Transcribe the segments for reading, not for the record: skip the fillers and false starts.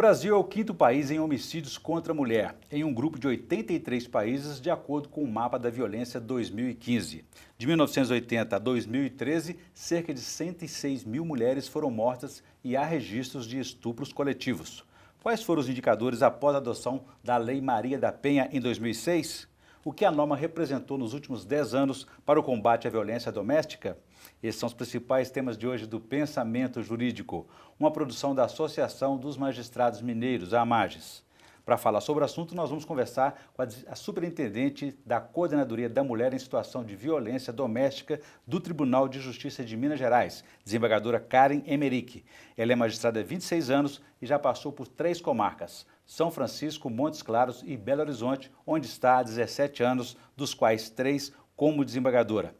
Brasil é o quinto país em homicídios contra a mulher, em um grupo de 83 países, de acordo com o Mapa da Violência 2015. De 1980 a 2013, cerca de 106 mil mulheres foram mortas e há registros de estupros coletivos. Quais foram os indicadores após a adoção da Lei Maria da Penha em 2006? O que a norma representou nos últimos 10 anos para o combate à violência doméstica? Esses são os principais temas de hoje do Pensamento Jurídico, uma produção da Associação dos Magistrados Mineiros, a AMAGES. Para falar sobre o assunto, nós vamos conversar com a superintendente da Coordenadoria da Mulher em Situação de Violência Doméstica do Tribunal de Justiça de Minas Gerais, desembargadora Karen Emerick. Ela é magistrada há 26 anos e já passou por 3 comarcas, São Francisco, Montes Claros e Belo Horizonte, onde está há 17 anos, dos quais 3 como desembargadora.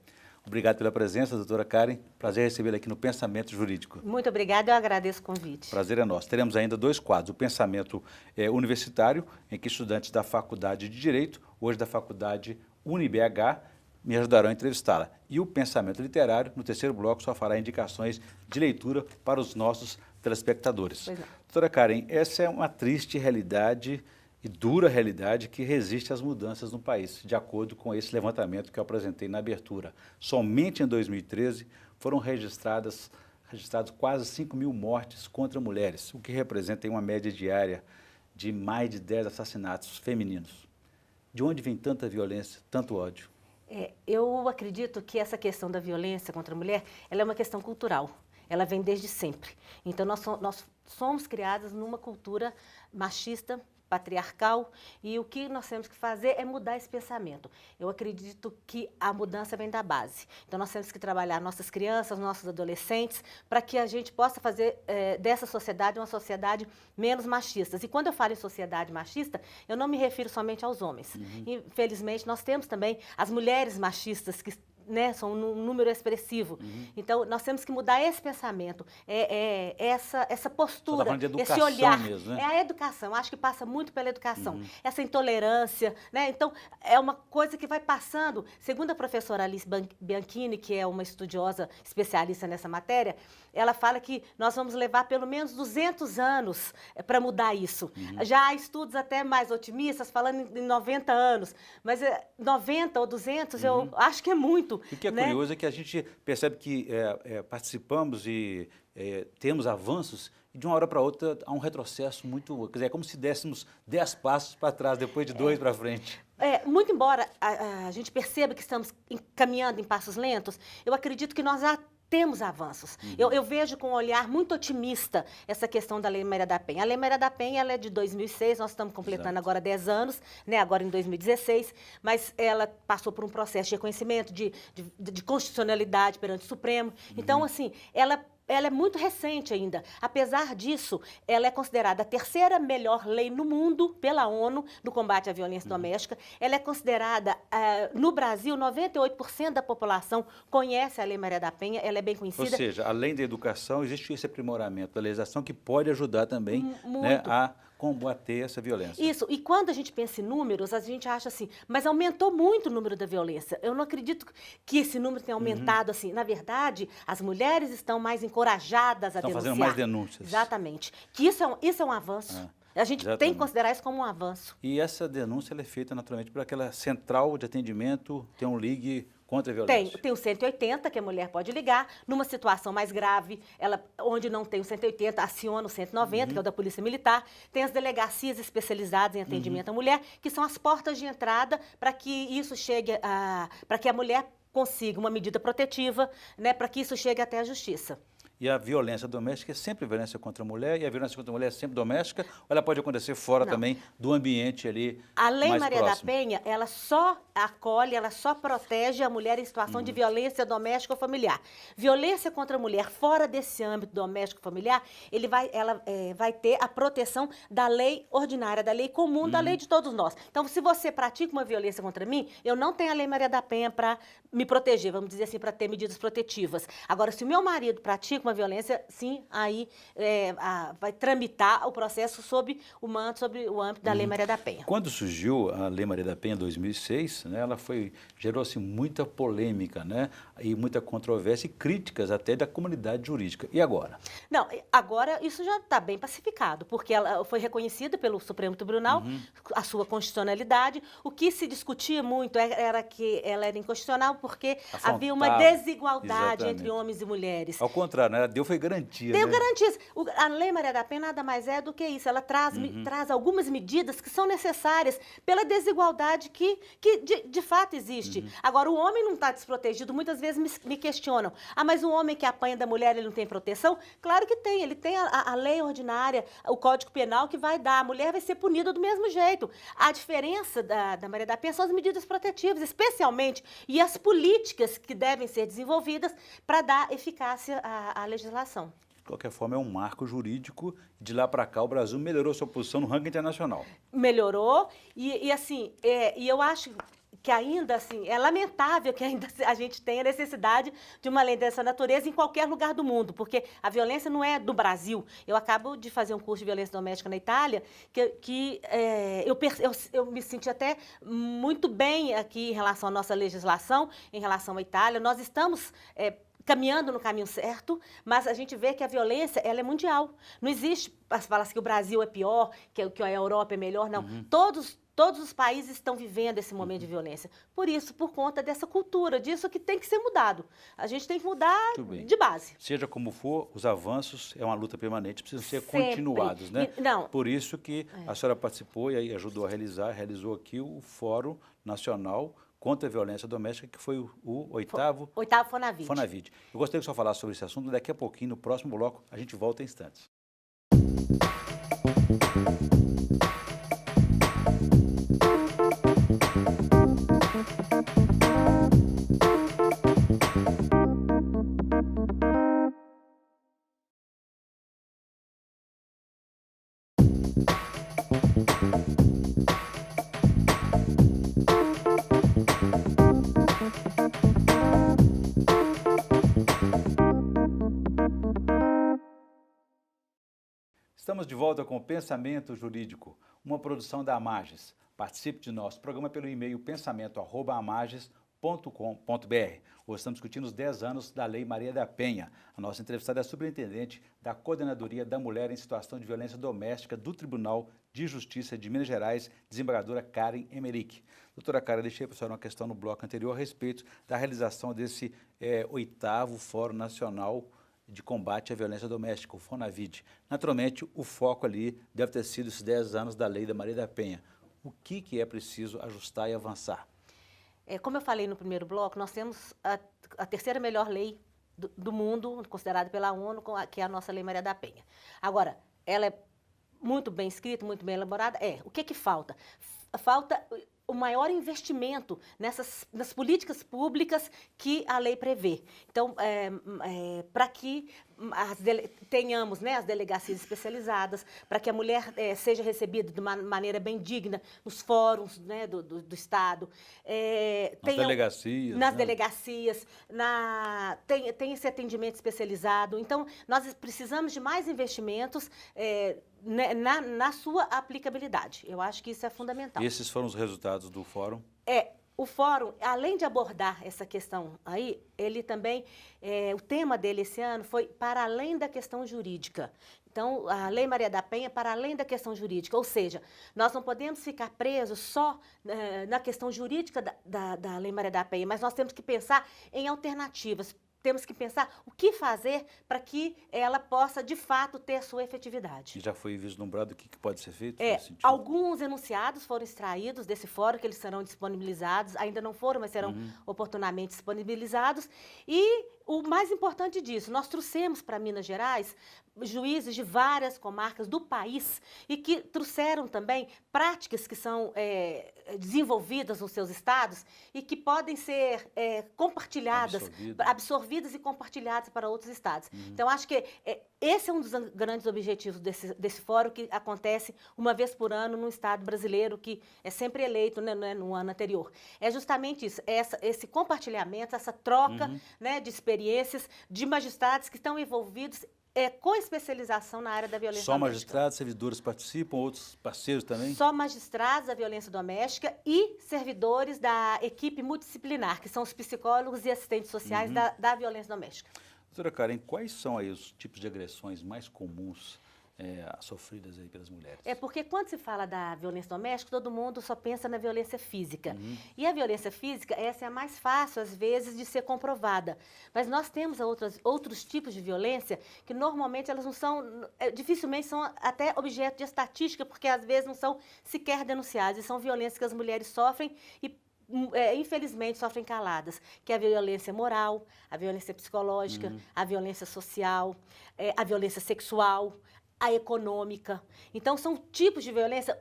Obrigado pela presença, doutora Karen. Prazer recebê-la aqui no Pensamento Jurídico. Muito obrigada, eu agradeço o convite. Prazer é nosso. Teremos ainda 2 quadros. O Pensamento Universitário, em que estudantes da Faculdade de Direito, hoje da Faculdade UniBH, me ajudarão a entrevistá-la. E o Pensamento Literário, no terceiro bloco, só fará indicações de leitura para os nossos telespectadores. Doutora Karen, essa é uma triste realidade e dura realidade que resiste às mudanças no país, de acordo com esse levantamento que eu apresentei na abertura. Somente em 2013 foram registrados quase 5 mil mortes contra mulheres, o que representa uma média diária de mais de 10 assassinatos femininos. De onde vem tanta violência, tanto ódio? Eu acredito que essa questão da violência contra a mulher, ela é uma questão cultural. Ela vem desde sempre. Então, nós somos criadas numa cultura machista, patriarcal, e o que nós temos que fazer é mudar esse pensamento. Eu acredito que a mudança vem da base. Então, nós temos que trabalhar nossas crianças, nossos adolescentes, para que a gente possa fazer dessa sociedade uma sociedade menos machista. E quando eu falo em sociedade machista, eu não me refiro somente aos homens. Infelizmente, nós temos também as mulheres machistas que são um número expressivo. Então, nós temos que mudar esse pensamento, essa postura, esse olhar. Mesmo, né? É a educação, acho que passa muito pela educação. Essa intolerância, né? Então, é uma coisa que vai passando. Segundo a professora Alice Bianchini, que é uma estudiosa especialista nessa matéria, ela fala que nós vamos levar pelo menos 200 anos para mudar isso. Já há estudos até mais otimistas, falando em 90 anos, mas 90 ou 200 eu acho que é muito. O que é curioso é que a gente percebe que participamos e temos avanços e de uma hora para outra há um retrocesso muito... Quer dizer, é como se dessemos 10 passos para trás, depois de 2 para frente. Muito embora a gente perceba que estamos caminhando em passos lentos, eu acredito que nós já temos avanços. Eu vejo com um olhar muito otimista essa questão da Lei Maria da Penha. A Lei Maria da Penha ela é de 2006, nós estamos completando agora 10 anos, né, agora em 2016, mas ela passou por um processo de reconhecimento, de constitucionalidade perante o Supremo. Então, assim, ela é muito recente ainda. Apesar disso, ela é considerada a 3ª melhor lei no mundo pela ONU no combate à violência doméstica. Ela é considerada, no Brasil, 98% da população conhece a Lei Maria da Penha, ela é bem conhecida. Ou seja, além da educação, existe esse aprimoramento da legislação que pode ajudar também, né, a combater essa violência. Isso, e quando a gente pensa em números, a gente acha assim, mas aumentou muito o número da violência. Eu não acredito que esse número tenha aumentado assim. Na verdade, as mulheres estão mais encorajadas a denunciar. Estão fazendo mais denúncias. Exatamente. Que isso é um avanço. A gente tem que considerar isso como um avanço. E essa denúncia ela é feita naturalmente por aquela central de atendimento, tem um ligue contra a violência? Tem o 180, que a mulher pode ligar. Numa situação mais grave, onde não tem o 180, aciona o 190, que é o da Polícia Militar. Tem as delegacias especializadas em atendimento à mulher, que são as portas de entrada para que isso chegue para que a mulher consiga uma medida protetiva, né, para que isso chegue até a justiça. E a violência doméstica é sempre violência contra a mulher, e a violência contra a mulher é sempre doméstica, ou ela pode acontecer fora também do ambiente ali mais próximo? A Lei Maria da Penha, ela só acolhe, ela só protege a mulher em situação de violência doméstica ou familiar. Violência contra a mulher fora desse âmbito doméstico familiar, ela vai ter a proteção da lei ordinária, da lei comum, da lei de todos nós. Então, se você pratica uma violência contra mim, eu não tenho a Lei Maria da Penha para me proteger, vamos dizer assim, para ter medidas protetivas. Agora, se o meu marido pratica uma uma violência, sim, aí vai tramitar o processo sob o âmbito da Lei Maria da Penha. Quando surgiu a Lei Maria da Penha em 2006, né, ela gerou assim, muita polêmica, né, e muita controvérsia e críticas até da comunidade jurídica. E agora? Não, agora isso já está bem pacificado, porque ela foi reconhecida pelo Supremo Tribunal, a sua constitucionalidade. O que se discutia muito era que ela era inconstitucional porque havia uma desigualdade entre homens e mulheres. Ao contrário, né, ela deu garantia. Deu né? garantias. A Lei Maria da Penha nada mais é do que isso. Ela traz algumas medidas que são necessárias pela desigualdade que de fato existe. Agora, o homem não está desprotegido. Muitas vezes me questionam. Ah, mas o homem que apanha da mulher, ele não tem proteção? Claro que tem. Ele tem a lei ordinária, o Código Penal que vai dar. A mulher vai ser punida do mesmo jeito. A diferença da Maria da Penha são as medidas protetivas, especialmente, e as políticas que devem ser desenvolvidas para dar eficácia à legislação. De qualquer forma, é um marco jurídico. De lá para cá, o Brasil melhorou sua posição no ranking internacional. Melhorou. E eu acho que ainda assim, é lamentável que ainda a gente tenha necessidade de uma lei dessa natureza em qualquer lugar do mundo, porque a violência não é do Brasil. Eu acabo de fazer um curso de violência doméstica na Itália, eu me senti até muito bem aqui em relação à nossa legislação, em relação à Itália. Nós estamos caminhando no caminho certo, mas a gente vê que a violência ela é mundial. Não existe, falar assim, que o Brasil é pior, que a Europa é melhor, não. Todos os países estão vivendo esse momento de violência. Por isso, por conta dessa cultura, disso que tem que ser mudado. A gente tem que mudar de base. Seja como for, os avanços é uma luta permanente, precisam ser continuados, né? Por isso que a senhora participou e aí ajudou a realizou aqui o Fórum Nacional contra a Violência Doméstica, que foi o oitavo Fonavide. Eu gostaria que o senhor falasse sobre esse assunto. Daqui a pouquinho, no próximo bloco, a gente volta em instantes. Estamos de volta com o Pensamento Jurídico, uma produção da Amages. Participe de nosso programa pelo e-mail pensamento@amages.com.br. Hoje estamos discutindo os 10 anos da Lei Maria da Penha. A nossa entrevistada é a superintendente da Coordenadoria da Mulher em Situação de Violência Doméstica do Tribunal de Justiça de Minas Gerais, desembargadora Karen Emerick. Doutora Karen, deixei para a senhora uma questão no bloco anterior a respeito da realização desse 8º Fórum Nacional de Combate à Violência Doméstica, o Fonavide. Naturalmente, o foco ali deve ter sido esses 10 anos da Lei da Maria da Penha. O que é preciso ajustar e avançar? Como eu falei no primeiro bloco, nós temos a terceira melhor lei do mundo, considerada pela ONU, que é a nossa Lei Maria da Penha. Agora, ela é muito bem escrita, muito bem elaborada. O que falta? Falta o maior investimento nas políticas públicas que a lei prevê. Então, para que tenhamos as delegacias especializadas, para que a mulher seja recebida de uma maneira bem digna nos fóruns do Estado. Nas delegacias, tem esse atendimento especializado. Então, nós precisamos de mais investimentos na sua aplicabilidade. Eu acho que isso é fundamental. Esses foram os resultados do fórum? O fórum, além de abordar essa questão aí, ele também, o tema dele esse ano foi para além da questão jurídica. Então, a Lei Maria da Penha para além da questão jurídica, ou seja, nós não podemos ficar presos só na questão jurídica da Lei Maria da Penha, mas nós temos que pensar em alternativas. Temos que pensar o que fazer para que ela possa, de fato, ter a sua efetividade. E já foi vislumbrado o que pode ser feito? Alguns enunciados foram extraídos desse fórum, que eles serão disponibilizados, ainda não foram, mas serão oportunamente disponibilizados. E o mais importante disso, nós trouxemos para Minas Gerais juízes de várias comarcas do país e que trouxeram também práticas que são desenvolvidas nos seus estados e que podem ser compartilhadas, absorvidas e compartilhadas para outros estados. Então, acho que Esse é um dos grandes objetivos desse fórum, que acontece uma vez por ano num estado brasileiro, que é sempre eleito, né, no ano anterior. É justamente isso, esse compartilhamento, essa troca, né, de experiências de magistrados que estão envolvidos com especialização na área da violência Só doméstica. magistrados, servidores participam, outros parceiros também? Só magistrados da violência doméstica e servidores da equipe multidisciplinar, que são os psicólogos e assistentes sociais da violência doméstica. Doutora Karen, quais são aí os tipos de agressões mais comuns sofridas aí pelas mulheres? É porque quando se fala da violência doméstica, todo mundo só pensa na violência física. E a violência física, essa é a mais fácil, às vezes, de ser comprovada. Mas nós temos outros tipos de violência que, normalmente, elas não são, dificilmente são até objeto de estatística, porque, às vezes, não são sequer denunciadas. E são violências que as mulheres sofrem e infelizmente sofrem caladas, que é a violência moral, a violência psicológica, a violência social, a violência sexual, a econômica. Então, são tipos de violência.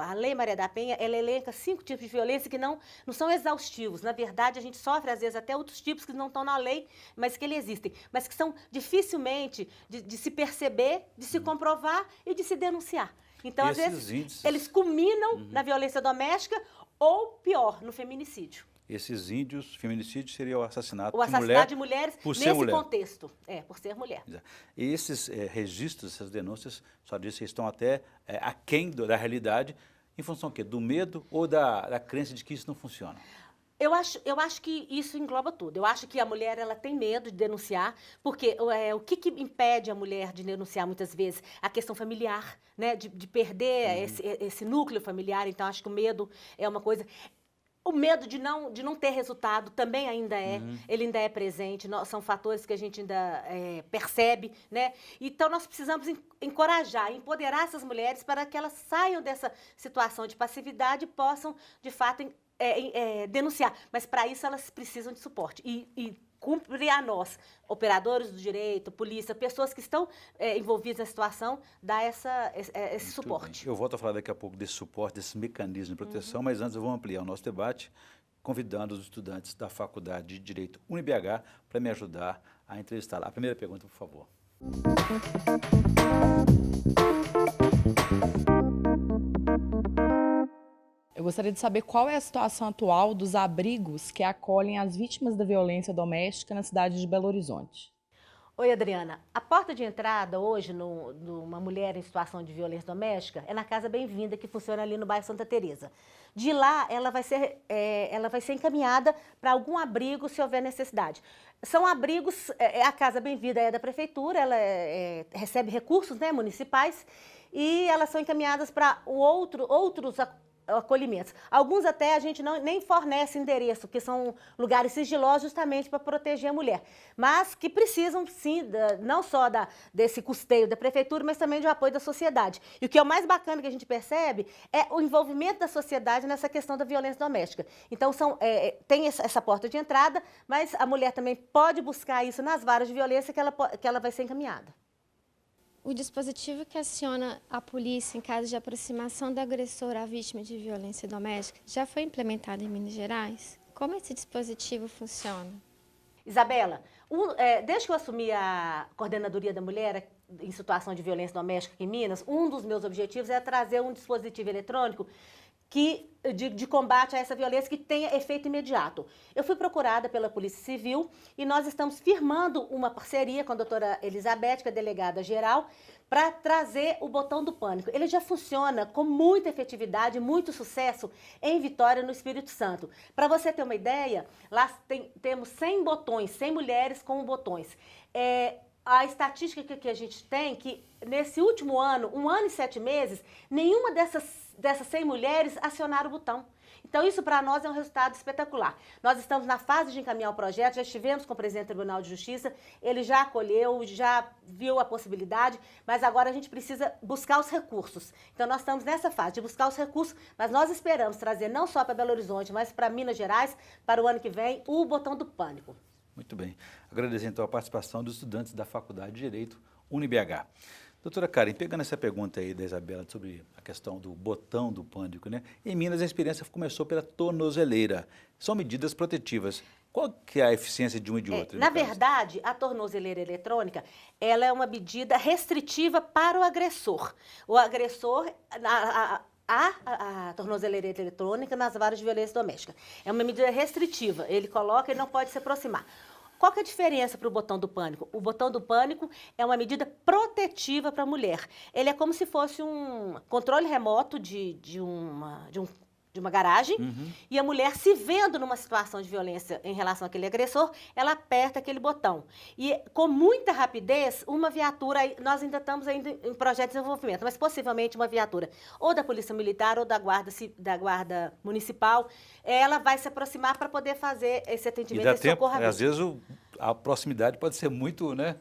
A Lei Maria da Penha, ela elenca 5 tipos de violência que não são exaustivos. Na verdade, a gente sofre, às vezes, até outros tipos que não estão na lei, mas que existem. Mas que são dificilmente de se perceber, de se comprovar e de se denunciar. Então, às vezes, eles culminam na violência doméstica ou, pior, no feminicídio. Esses índios, feminicídio seria o assassinato de mulheres nesse contexto, por ser mulher. E esses registros, essas denúncias, só disse que estão até aquém da realidade, em função do quê? Do medo ou da crença de que isso não funciona? Eu acho que isso engloba tudo. Eu acho que a mulher ela tem medo de denunciar, porque o que impede a mulher de denunciar muitas vezes? A questão familiar, né? De perder esse núcleo familiar. Então, acho que o medo é uma coisa. O medo de não ter resultado também ainda ele ainda é presente, são fatores que a gente ainda percebe, né? Então, nós precisamos encorajar, empoderar essas mulheres para que elas saiam dessa situação de passividade e possam, de fato, denunciar. Mas, para isso, elas precisam de suporte. E cumpre a nós, operadores do direito, polícia, pessoas que estão envolvidas na situação, dar esse suporte. Eu volto a falar daqui a pouco desse suporte, desse mecanismo de proteção, mas antes eu vou ampliar o nosso debate, convidando os estudantes da Faculdade de Direito UniBH para me ajudar a entrevistá-la. A primeira pergunta, por favor. Eu gostaria de saber qual é a situação atual dos abrigos que acolhem as vítimas da violência doméstica na cidade de Belo Horizonte. Oi, Adriana. A porta de entrada hoje numa mulher em situação de violência doméstica é na Casa Bem-vinda, que funciona ali no bairro Santa Teresa. De lá, ela vai ser encaminhada para algum abrigo se houver necessidade. São abrigos, a Casa Bem-vinda é da prefeitura, ela recebe recursos, né, municipais, e elas são encaminhadas para outros acolhimentos. Alguns até a gente nem fornece endereço, que são lugares sigilosos justamente para proteger a mulher, mas que precisam sim, não só desse custeio da prefeitura, mas também do apoio da sociedade. E o que é o mais bacana que a gente percebe é o envolvimento da sociedade nessa questão da violência doméstica. Então, tem essa porta de entrada, mas a mulher também pode buscar isso nas varas de violência que ela vai ser encaminhada. O dispositivo que aciona a polícia em caso de aproximação do agressor à vítima de violência doméstica já foi implementado em Minas Gerais? Como esse dispositivo funciona? Isabela, desde que eu assumi a Coordenadoria da Mulher em situação de violência doméstica aqui em Minas, um dos meus objetivos é trazer um dispositivo eletrônico de combate a essa violência que tenha efeito imediato. Eu fui procurada pela Polícia Civil e nós estamos firmando uma parceria com a doutora Elizabeth, que é delegada geral, para trazer o botão do pânico. Ele já funciona com muita efetividade, muito sucesso em Vitória, no Espírito Santo. Para você ter uma ideia, lá temos 100 botões, 100 mulheres com botões. A estatística que a gente tem, que nesse último ano, 1 ano e 7 meses, nenhuma dessas 100 mulheres acionaram o botão. Então, isso para nós é um resultado espetacular. Nós estamos na fase de encaminhar o projeto, já estivemos com o presidente do Tribunal de Justiça, ele já acolheu, já viu a possibilidade, mas agora a gente precisa buscar os recursos. Então, nós estamos nessa fase de buscar os recursos, mas nós esperamos trazer não só para Belo Horizonte, mas para Minas Gerais, para o ano que vem, o botão do pânico. Muito bem. Agradecer, então, a participação dos estudantes da Faculdade de Direito UniBH. Doutora Karen, pegando essa pergunta aí da Isabela sobre a questão do botão do pânico, né? Em Minas, a experiência começou pela tornozeleira. São medidas protetivas. Qual que é a eficiência de um e de outro? Na verdade, a tornozeleira eletrônica, ela é uma medida restritiva para o agressor. O agressor, a tornozeleira eletrônica nas varas de violência doméstica. É uma medida restritiva, ele coloca e não pode se aproximar. Qual que é a diferença para o botão do pânico? O botão do pânico é uma medida protetiva para a mulher. Ele é como se fosse um controle remoto de uma garagem, e a mulher, se vendo numa situação de violência em relação àquele agressor, ela aperta aquele botão. E com muita rapidez, uma viatura, nós ainda estamos em projeto de desenvolvimento, mas possivelmente uma viatura ou da Polícia Militar ou da Guarda Municipal, ela vai se aproximar para poder fazer esse atendimento, esse socorro. Às vezes a proximidade pode ser muito, né?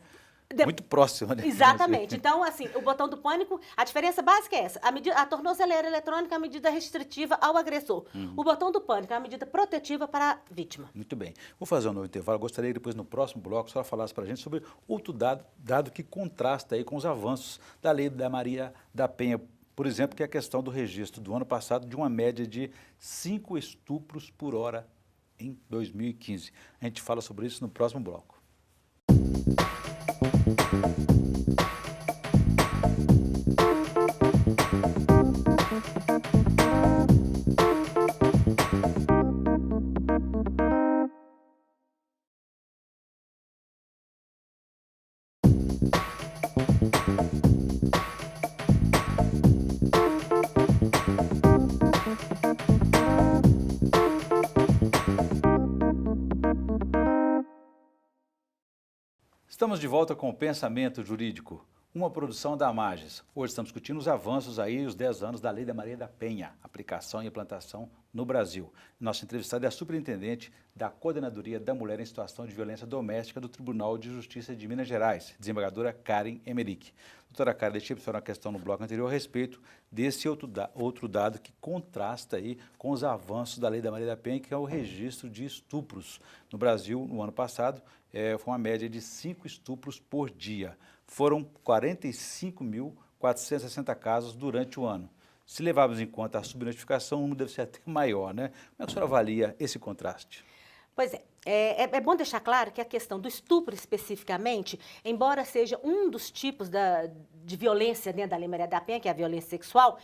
Muito próxima, né? Exatamente. Então, assim, o botão do pânico, a diferença básica é essa. A tornozeleira eletrônica é uma medida restritiva ao agressor. O botão do pânico é uma medida protetiva para a vítima. Muito bem. Vou fazer um novo intervalo. Gostaria que depois, no próximo bloco, a senhora falasse para a gente sobre outro dado que contrasta aí com os avanços da Lei da Maria da Penha. Por exemplo, que é a questão do registro do ano passado de uma média de 5 estupros por hora em 2015. A gente fala sobre isso no próximo bloco. Estamos de volta com o Pensamento Jurídico, uma produção da Amages. Hoje estamos discutindo os avanços aí, os 10 anos da Lei da Maria da Penha, aplicação e implantação no Brasil. Nossa entrevistada é a superintendente da Coordenadoria da Mulher em Situação de Violência Doméstica do Tribunal de Justiça de Minas Gerais, desembargadora Karen Emerick. Doutora Karen, deixei para uma questão no bloco anterior a respeito desse outro dado que contrasta aí com os avanços da Lei da Maria da Penha, que é o registro de estupros. No Brasil, no ano passado, foi uma média de 5 estupros por dia. Foram 45.460 casos durante o ano. Se levarmos em conta a subnotificação, o número deve ser até maior, né? Como é que a senhora avalia esse contraste? Pois é bom deixar claro que a questão do estupro especificamente, embora seja um dos tipos de violência dentro da Lei Maria da Penha, que é a violência sexual,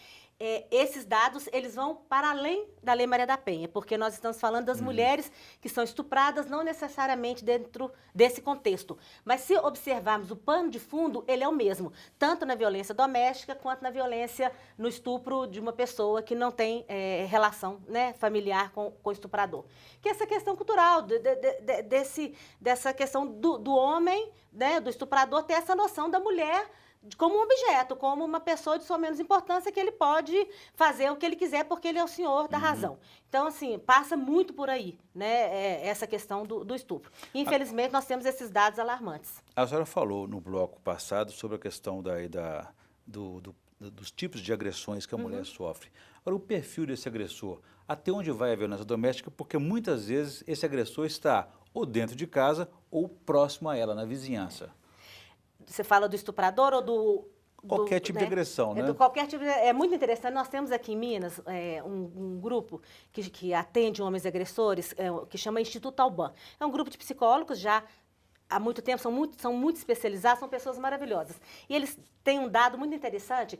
esses dados eles vão para além da Lei Maria da Penha, porque nós estamos falando das mulheres que são estupradas, não necessariamente dentro desse contexto. Mas se observarmos o pano de fundo, ele é o mesmo, tanto na violência doméstica quanto na violência no estupro de uma pessoa que não tem relação, né, familiar com o estuprador. Que é essa questão cultural, dessa questão do homem, né, do estuprador, ter essa noção da mulher como um objeto, como uma pessoa de sua menos importância, que ele pode fazer o que ele quiser porque ele é o senhor da razão. Então, assim, passa muito por aí, né, essa questão do estupro. Infelizmente, nós temos esses dados alarmantes. A senhora falou no bloco passado sobre a questão dos tipos de agressões que a mulher sofre. Agora, o perfil desse agressor, até onde vai a violência doméstica, porque muitas vezes esse agressor está ou dentro de casa ou próximo a ela, na vizinhança. Você fala do estuprador ou qualquer tipo de agressão, né? Qualquer tipo é muito interessante. Nós temos aqui em Minas um grupo que atende homens agressores, que chama Instituto Alban. É um grupo de psicólogos já há muito tempo, são muito especializados, são pessoas maravilhosas. E eles têm um dado muito interessante.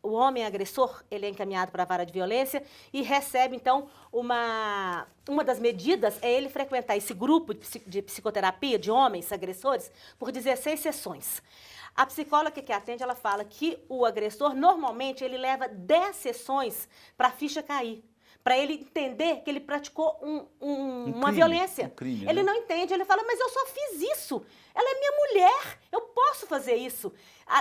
O homem agressor, ele é encaminhado para a vara de violência e recebe, então, uma das medidas é ele frequentar esse grupo de psicoterapia de homens agressores por 16 sessões. A psicóloga que atende, ela fala que o agressor, normalmente, ele leva 10 sessões para a ficha cair, para ele entender que ele praticou uma violência. Crime, ele né? não entende, ele fala, mas eu só fiz isso. Ela é minha mulher, eu posso fazer isso.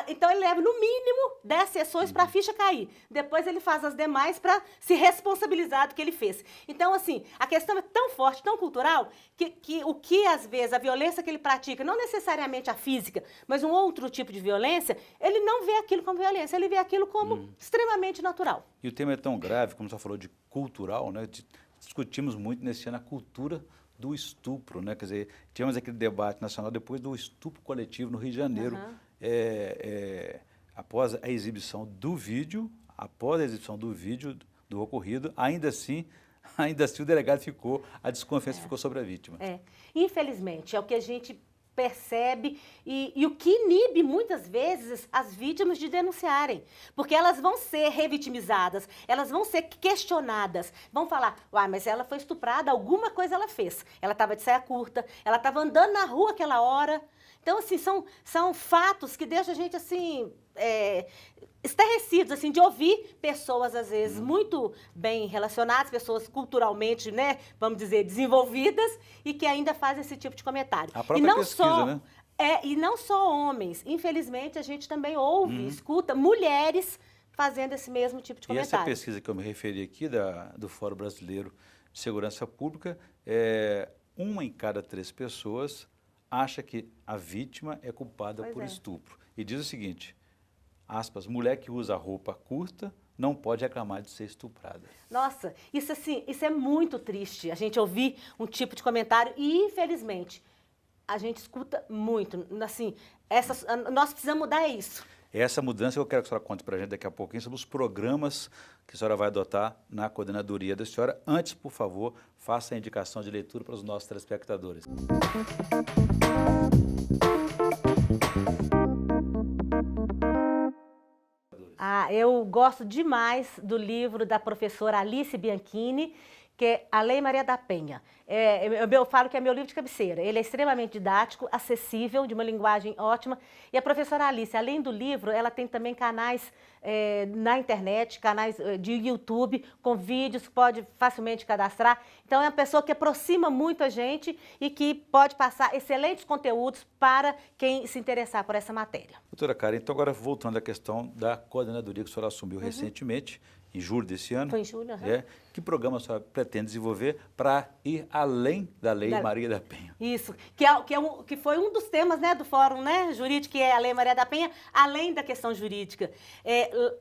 Então, ele leva, no mínimo, 10 sessões para a ficha cair. Depois, ele faz as demais para se responsabilizar do que ele fez. Então, assim, a questão é tão forte, tão cultural, que o que, às vezes, a violência que ele pratica, não necessariamente a física, mas um outro tipo de violência, ele não vê aquilo como violência, ele vê aquilo como extremamente natural. E o tema é tão grave, como você falou, de cultural, né? Discutimos muito nesse ano a cultura do estupro, né? Quer dizer, tivemos aquele debate nacional depois do estupro coletivo no Rio de Janeiro, após a exibição do vídeo do ocorrido, ainda assim ainda assim o delegado a desconfiança ficou sobre a vítima. Infelizmente, é o que a gente percebe e o que inibe muitas vezes as vítimas de denunciarem, porque elas vão ser revitimizadas, elas vão ser questionadas, vão falar, mas ela foi estuprada, alguma coisa ela fez, ela estava de saia curta, ela estava andando na rua aquela hora. Então, assim, são fatos que deixam a gente, assim, estarrecidos, assim, de ouvir pessoas, às vezes, muito bem relacionadas, pessoas culturalmente, né, vamos dizer, desenvolvidas, e que ainda fazem esse tipo de comentário. A própria pesquisa, né? E não só homens. Infelizmente, a gente também ouve, escuta mulheres fazendo esse mesmo tipo de comentário. E essa pesquisa que eu me referi aqui, do Fórum Brasileiro de Segurança Pública, 1 em cada 3 pessoas acha que a vítima é culpada por estupro. E diz o seguinte, aspas, mulher que usa roupa curta não pode reclamar de ser estuprada. Nossa, isso é muito triste, a gente ouvir um tipo de comentário e, infelizmente, a gente escuta muito. Assim, nós precisamos mudar isso. Essa mudança eu quero que a senhora conte para a gente daqui a pouquinho sobre os programas que a senhora vai adotar na coordenadoria da senhora. Antes, por favor, faça a indicação de leitura para os nossos telespectadores. Eu gosto demais do livro da professora Alice Bianchini, que é A Lei Maria da Penha. Eu falo que é meu livro de cabeceira. Ele é extremamente didático, acessível, de uma linguagem ótima. E a professora Alice, além do livro, ela tem também canais na internet, canais de YouTube, com vídeos que pode facilmente cadastrar. Então, é uma pessoa que aproxima muito a gente e que pode passar excelentes conteúdos para quem se interessar por essa matéria. Doutora Karen, então agora voltando à questão da coordenadoria que a senhora assumiu recentemente, em julho desse ano. Foi em julho, Que programa a senhora pretende desenvolver para ir além da Lei Maria da Penha? Isso, que foi um dos temas, né, do Fórum, né, Jurídico, que é a Lei Maria da Penha, além da questão jurídica.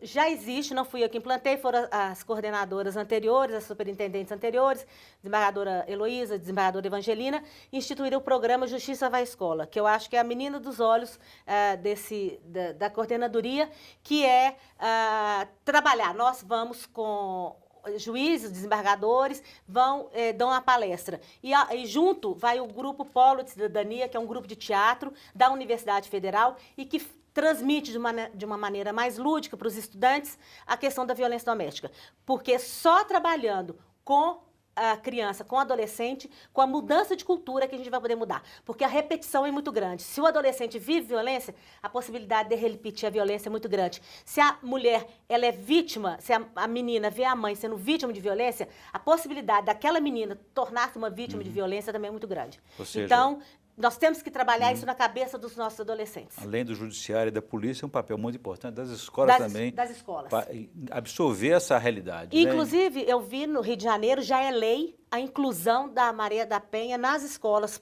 Já existe, não fui eu que implantei, foram as coordenadoras anteriores, as superintendentes anteriores, desembargadora Heloísa, desembargadora Evangelina, instituíram o programa Justiça Vai à Escola, que eu acho que é a menina dos olhos da coordenadoria, que é trabalhar. Nós vamos com juízes, desembargadores, dão uma palestra. E junto vai o grupo Polo de Cidadania, que é um grupo de teatro da Universidade Federal e que transmite de uma maneira mais lúdica para os estudantes a questão da violência doméstica. Porque só trabalhando com a criança, com o adolescente, com a mudança de cultura que a gente vai poder mudar. Porque a repetição é muito grande. Se o adolescente vive violência, a possibilidade de repetir a violência é muito grande. Se a mulher ela é vítima, se a menina vê a mãe sendo vítima de violência, a possibilidade daquela menina tornar-se uma vítima de violência também é muito grande. Ou seja, então, nós temos que trabalhar isso na cabeça dos nossos adolescentes. Além do judiciário e da polícia, é um papel muito importante das escolas também. Das escolas. Para absorver essa realidade. Inclusive, eu vi no Rio de Janeiro, já é lei a inclusão da Maria da Penha nas escolas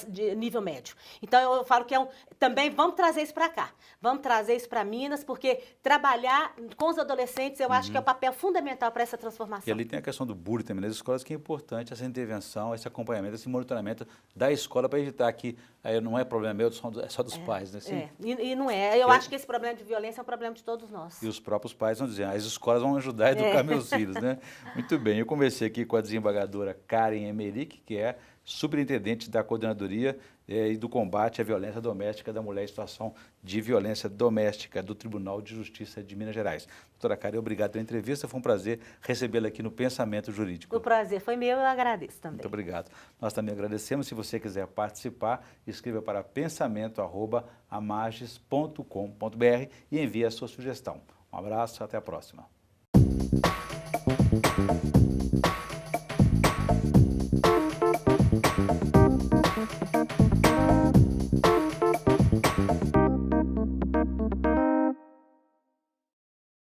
de nível médio. Então, eu falo que também vamos trazer isso para cá. Vamos trazer isso para Minas, porque trabalhar com os adolescentes, eu acho que é o papel fundamental para essa transformação. E ali tem a questão do bullying também nas escolas, que é importante essa intervenção, esse acompanhamento, esse monitoramento da escola para evitar que não é problema meu, é só dos pais, né? E não é. Eu acho que esse problema de violência é um problema de todos nós. E os próprios pais vão dizer, as escolas vão ajudar a educar meus filhos, né? Muito bem, eu conversei aqui com a desembargadora Karen Emerick, que é superintendente da coordenadoria e do combate à violência doméstica da mulher em situação de violência doméstica do Tribunal de Justiça de Minas Gerais. Doutora Karen, obrigado pela entrevista, foi um prazer recebê-la aqui no Pensamento Jurídico. O prazer foi meu, eu agradeço também. Muito obrigado. Nós também agradecemos. Se você quiser participar, escreva para pensamento@amages.com.br e envie a sua sugestão. Um abraço, até a próxima.